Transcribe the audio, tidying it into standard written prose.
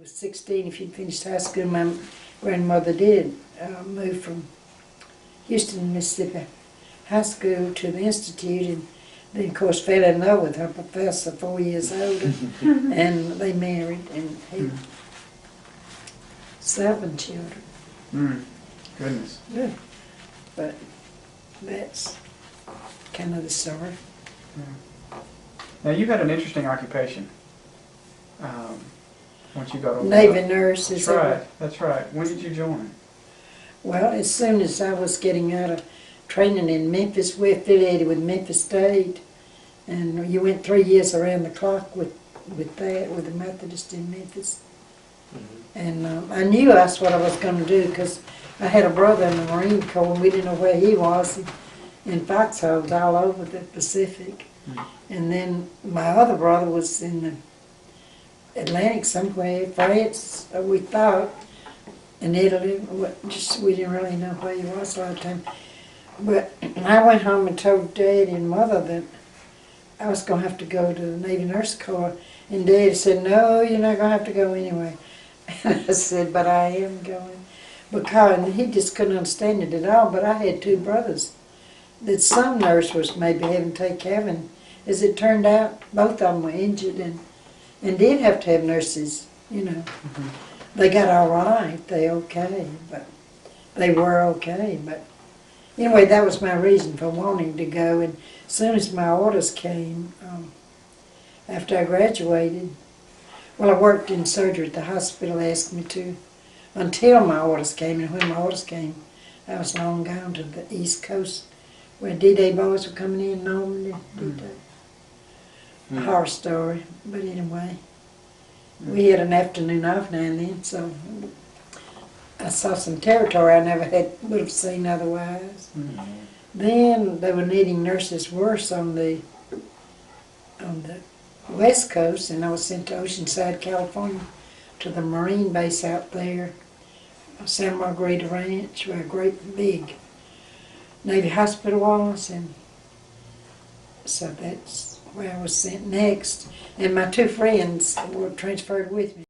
was 16 if you'd finished high school. My grandmother did move from Houston, Mississippi high school to the Institute, and then of course fell in love with her professor 4 years older, and they married and had 7 children. Goodness. Yeah. But that's kind of the story. Now you had an interesting occupation. Once you got over Navy nurse. That's right. That's right. When did you join? Well, as soon as I was getting out of training in Memphis, we affiliated with Memphis State, and you went 3 years around the clock with the Methodist in Memphis. And I knew that's what I was going to do because I had a brother in the Marine Corps, and we didn't know where he was in foxholes all over the Pacific. And then my other brother was in the Atlantic somewhere, France, we thought, in Italy. We didn't really know where he was a lot of time. But I went home and told Dad and Mother that I was going to have to go to the Navy Nurse Corps. And Dad said, "No, you're not going to have to go anyway." And I said, "But I am going." Because he just couldn't understand it at all. But I had 2 brothers that some nurse was maybe having to take care of. And as it turned out, both of them were injured and did have to have nurses, you know. They got all right, they were okay, but anyway, that was my reason for wanting to go. And as soon as my orders came, after I graduated, well, I worked in surgery at the hospital. They asked me to, until my orders came, and when my orders came, I was long gone to the East Coast, where D-Day boys were coming in, Normandy, D-Day. A horror story, but anyway. We had an afternoon off now and then, so I saw some territory I never would have seen otherwise. Then they were needing nurses worse on the West Coast, and I was sent to Oceanside, California, to the Marine base out there, Santa Margarita Ranch, where a great big Navy hospital was, and so that's where I was sent next. And my 2 friends were transferred with me.